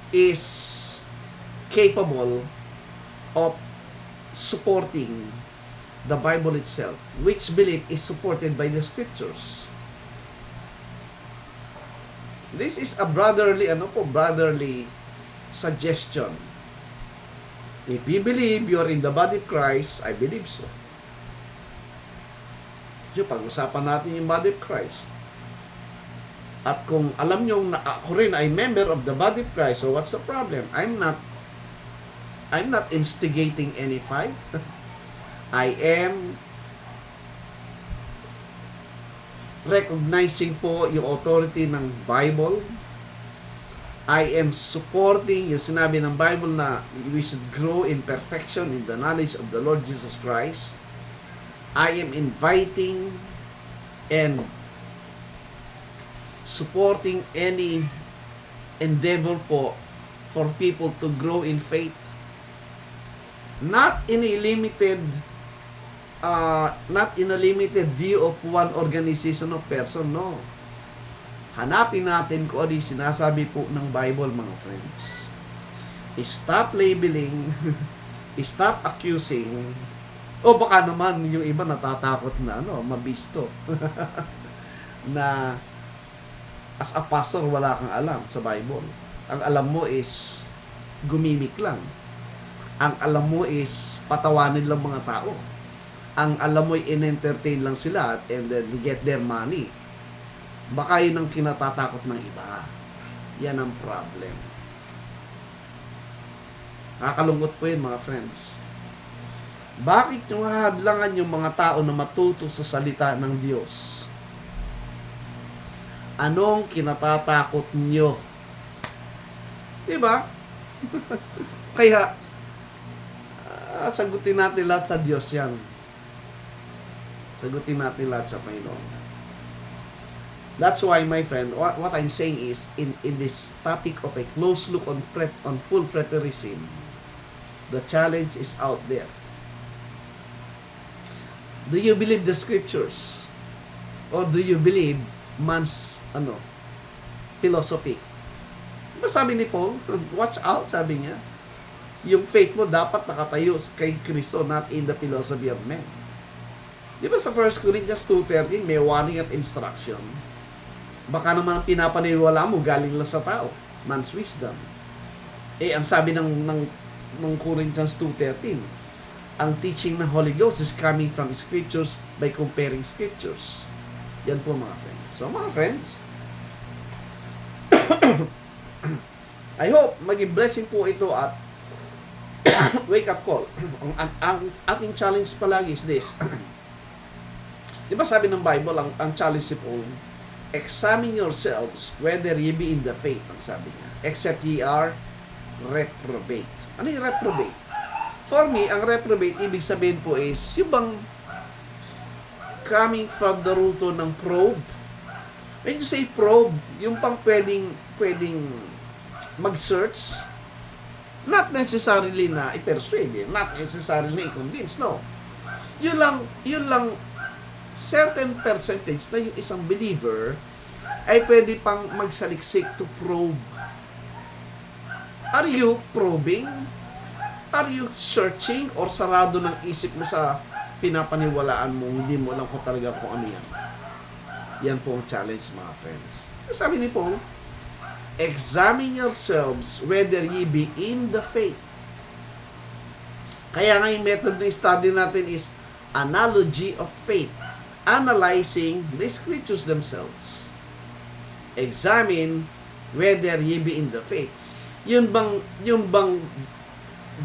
is capable of supporting the Bible itself, which belief is supported by the scriptures. This is a brotherly suggestion. If you believe you are in the body of Christ, I believe so. So, pag-usapan natin yung body of Christ. At kung alam nyo na ako rin ay member of the body of Christ, so what's the problem? I'm not instigating any fight. I am recognizing po yung authority ng Bible. I am supporting yung sinabi ng Bible na we should grow in perfection in the knowledge of the Lord Jesus Christ. I am inviting and supporting any endeavor po for people to grow in faith. Not in a limited view of one organization of person, no. Hanapin natin kung ano yung sinasabi po ng Bible, mga friends. Stop labeling, stop accusing, o baka naman yung iba natatakot na mabisto. Na as a pastor, wala kang alam sa Bible. Ang alam mo is gumimik lang. Ang alam mo is patawanin lang mga tao. Ang alam mo ay in-entertain lang sila and then you get their money. Baka yun ang kinatatakot ng iba. Yan ang problem. Nakakalungkot po yun, mga friends. Bakit nyo hahadlangan yung mga tao na matuto sa salita ng Diyos? Anong kinatatakot nyo? Diba? Kaya, sagutin natin lahat sa Diyos yan. Sagutin natin lahat sa Panginoon. That's why, my friend, what I'm saying is, in this topic of a close look on full preterism, the challenge is out there. Do you believe the scriptures? Or do you believe man's philosophy? Diba sabi ni Paul, watch out, sabi niya. Yung faith mo dapat nakatayo kay Kristo, not in the philosophy of men. Diba sa 1 Corinthians 2:13, may warning at instruction. Baka naman ang pinapaniwala mo galing lang sa tao, man's wisdom. Ang sabi ng Corinthians 2:13, ang teaching ng Holy Ghost is coming from scriptures by comparing scriptures. Yan po mga friends. So mga friends, I hope maging blessing po ito at wake up call. Ang ating challenge palagi is this. Di ba sabi ng Bible, ang challenge si Paul, examine yourselves whether ye be in the faith, ang sabi niya, except ye are reprobate. Ano yung reprobate? For me, ang reprobate, ibig sabihin po is, yung bang coming from the root ng probe. When you say probe, yung pang pwedeng mag-search, not necessarily na i-persuade, not necessarily na i-convince, no. Yun lang certain percentage na yung isang believer ay pwede pang magsaliksik to probe. Are you probing? Are you searching? Or sarado ng isip mo sa pinapaniwalaan mo, hindi mo alam kung talaga kung ano yan? Yan po ang challenge, mga friends. Sabi ni Paul, examine yourselves whether ye be in the faith. Kaya nga yung method na study natin is analogy of faith. Analyzing the scriptures themselves. Examine whether ye be in the faith. Yung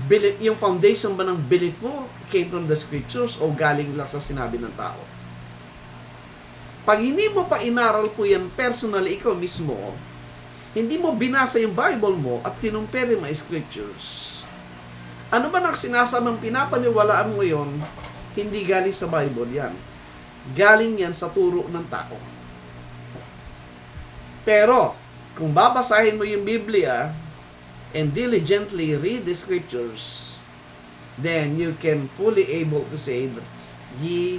belief, yung foundation ba ng belief mo came from the scriptures o galing lang sa sinabi ng tao? Pag hindi mo pa inaral po yan personally, ikaw mismo, hindi mo binasa yung Bible mo at kinumpere mo yung scriptures, ano ba nang sinasamang pinapaniwalaan mo yon, hindi galing sa Bible yan. Galing yan sa turo ng tao. Pero, kung babasahin mo yung Biblia and diligently read the scriptures, then you can fully able to say that ye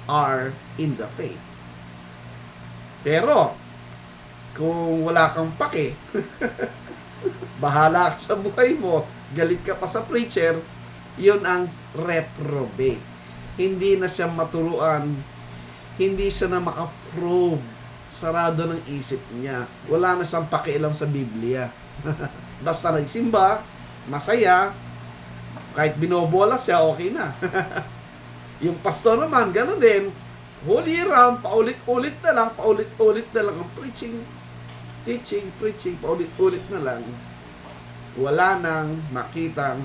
are in the faith. Pero, kung wala kang pake, bahala ka sa buhay mo, galit ka pa sa preacher, yun ang reprobate. Hindi na siya maturuan, hindi siya na makaprobe, sarado ng isip niya. Wala na siyang pakialam sa Biblia. Basta nagsimba, masaya, kahit binobola siya, okay na. Yung pastor naman, gano'n din, whole year round, paulit-ulit na lang ang preaching, teaching, preaching, paulit-ulit na lang. Wala nang makitang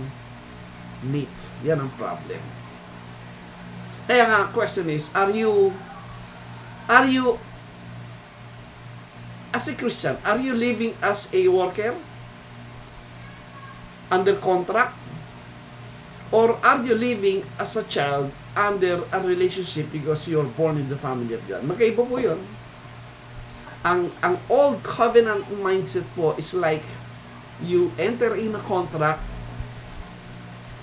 meat. Yan ang problem. Kaya nga, question is, are you as a Christian, are you living as a worker? Under contract? Or are you living as a child under a relationship because you're born in the family of God? Magkaiba po yun. Ang old covenant mindset po is like you enter in a contract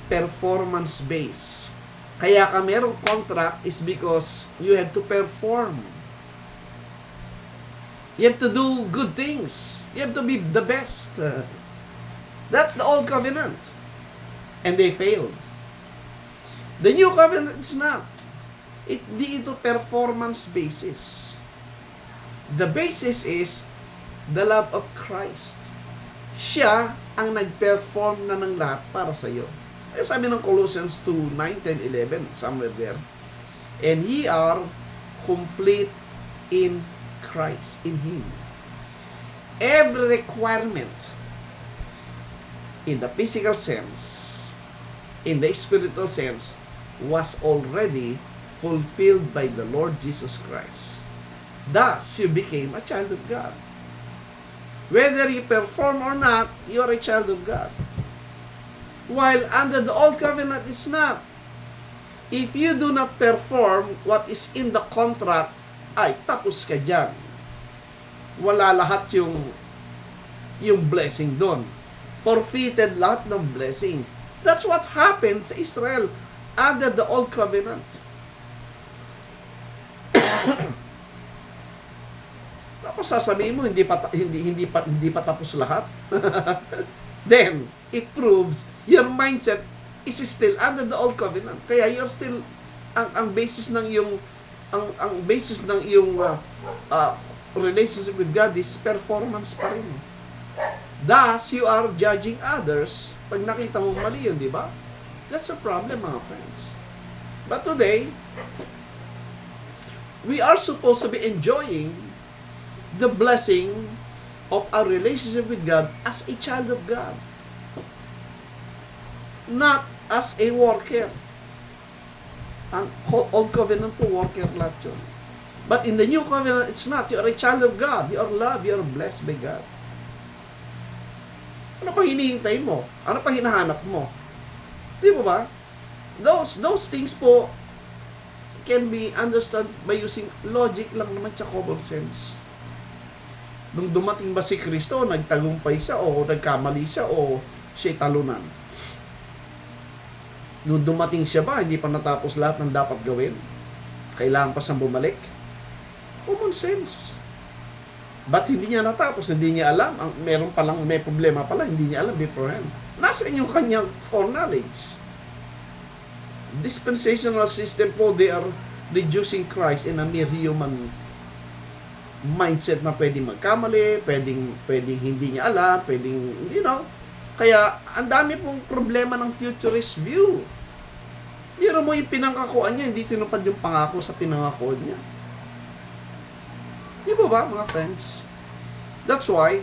performance based. Kaya ka merong contract is because you have to perform. You have to do good things. You have to be the best. That's the old covenant. And they failed. The new covenant is not. Di ito performance basis. The basis is the love of Christ. Siya ang nag-perform na ng lahat para sa iyo. Sabi ng Colossians 2, 9, 10, 11, somewhere there. And ye are complete in Christ, in Him. Every requirement in the physical sense, in the spiritual sense, was already fulfilled by the Lord Jesus Christ. Thus, you became a child of God. Whether you perform or not, you are a child of God. While under the old covenant, it's not. If you do not perform what is in the contract, ay, tapos ka dyan. wala lahat yung blessing doon. Forfeited lahat ng blessing. That's what happened sa Israel under the Old Covenant. Tapos sasabihin mo hindi pa tapos lahat. Then it proves your mindset is still under the Old Covenant. Kaya you're still ang basis ng iyong relationship with God is performance pa rin. Thus, you are judging others pag nakita mo mali yun, di ba? That's a problem, mga friends. But today, we are supposed to be enjoying the blessing of our relationship with God as a child of God. Not as a worker. Ang Old Covenant po, worker lahat yun. But in the New Covenant, it's not. You are a child of God. You are loved. You are blessed by God. Ano pa hinihintay mo? Ano pa hinahanap mo? Di ba? Those things po can be understood by using logic lang naman sa common sense. Nung dumating ba si Kristo, nagtagumpay siya o nagkamali siya o siya'y talunan? Nung dumating siya ba, hindi pa natapos lahat ng dapat gawin? Kailangan pa siyang bumalik? Common sense. But hindi niya natapos, hindi niya alam, may problema pala, hindi niya alam beforehand. Nasa inyong kanyang foreknowledge. Dispensational system po, they are reducing Christ in a mere human mindset na pwedeng magkamali, pwedeng hindi niya alam, pwedeng, kaya ang dami pong problema ng futurist view. Biro mo yung pinangkakuan niya, hindi tinupad yung pangako sa pinangako niya. Di ba, mga friends? That's why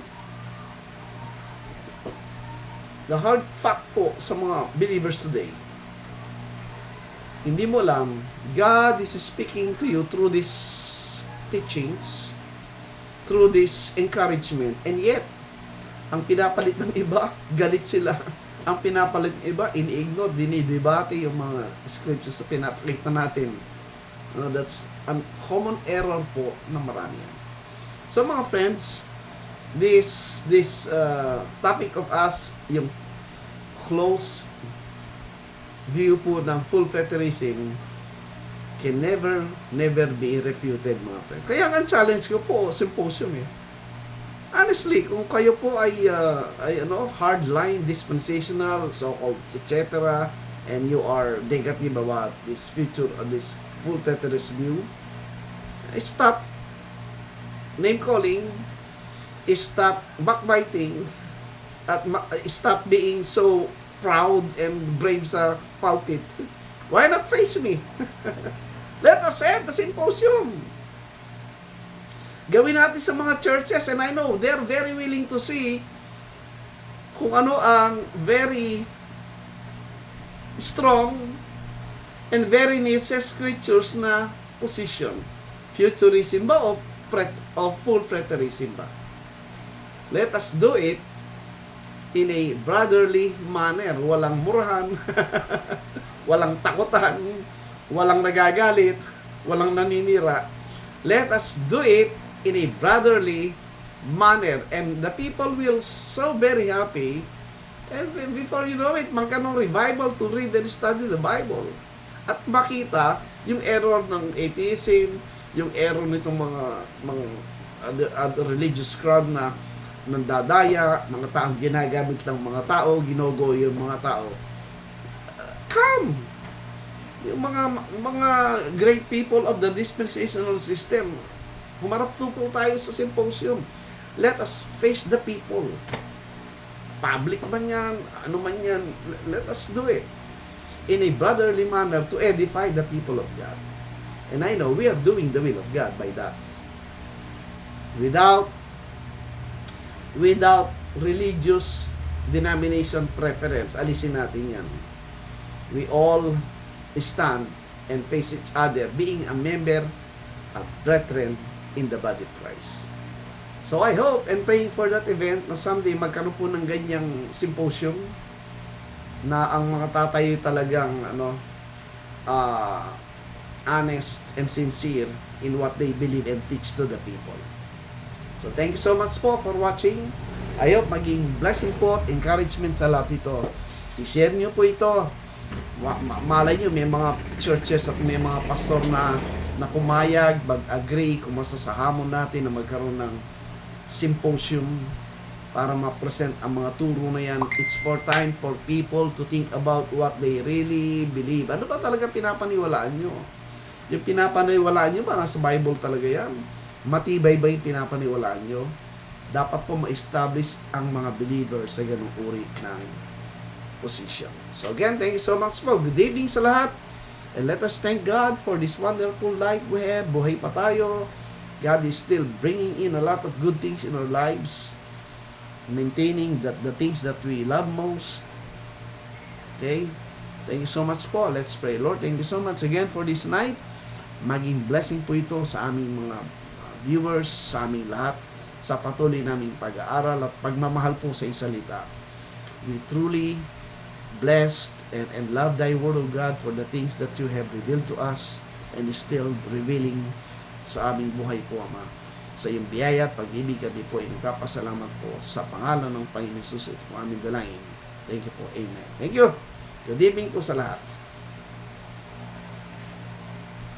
the hard fact po sa mga believers today, hindi mo alam, God is speaking to you through these teachings, through this encouragement, and yet, ang pinapalit ng iba, galit sila. Ang pinapalit ng iba, ini-ignore, dinidebate yung mga scriptures na pinapalit na natin. That's a common error po na marami yan. So mga friends, this topic of us, yung close view po ng full preterism can never be refuted, mga friends. Kaya ang challenge ko po, symposium Honestly, kung kayo po ay hardline, dispensational, so-called, etc., and you are negative about this future, this full preterist view, stop name-calling, stop backbiting, at stop being so proud and brave sa pulpit. Why not face me? Let us have the symposium. Gawin natin sa mga churches, and I know they're very willing to see kung ano ang very strong and very niche scriptures na position. Futurism ba o full preterism ba? Let us do it in a brotherly manner. Walang murahan, walang takutan, walang nagagalit, walang naninira. Let us do it in a brotherly manner, and the people will so very happy, and before you know it, magkaroon revival to read and study the Bible, at makita yung error ng atheism, yung error nitong mga other religious crowd na nandadaya, mga taong ginagamit ng mga tao, ginogo yung mga tao. Come! Yung mga great people of the dispensational system, humarap po tayo sa symposium. Let us face the people. Public man yan, ano man yan, let us do it in a brotherly manner to edify the people of God. And I know we are doing the will of God by that. Without religious denomination preference, alisin natin yan. We all stand and face each other, being a member of brethren in the body of Christ. So I hope and praying for that event na someday magkaroon po ng ganyang symposium na ang mga tatayo talagang honest and sincere in what they believe and teach to the people. So thank you so much po for watching. I hope maging blessing po at encouragement sa lahat ito. I-share nyo po ito. Malay nyo, may mga churches at may mga pastor na pumayag, mag-agree kung sa hamon natin na magkaroon ng symposium para ma-present ang mga turo na yan. It's for time for people to think about what they really believe. Ano ba talaga pinapaniwalaan nyo? Yung pinapaniwalaan nyo ba? Nasa Bible talaga yan. Matibay ba yung pinapaniwalaan nyo? Dapat po ma-establish ang mga believers sa ganung uri ng position. So again, thank you so much po. Good evening sa lahat. And let us thank God for this wonderful life we have. Buhay pa tayo. God is still bringing in a lot of good things in our lives. Maintaining the things that we love most. Okay? Thank you so much po. Let's pray. Lord, thank you so much again for this night. Maging blessing po ito sa aming mga viewers, sa aming lahat, sa patuloy naming pag-aaral at pagmamahal po sa isalita. We truly blessed and love Thy Word of God for the things that You have revealed to us and is still revealing sa aming buhay po, Ama. Sa iyong biyaya at pag-ibig kami po ay nagpapasalamat po sa pangalan ng Panginoon Jesus. Ito po aming dalangin. Thank you po. Amen. Thank you. Good evening po sa lahat.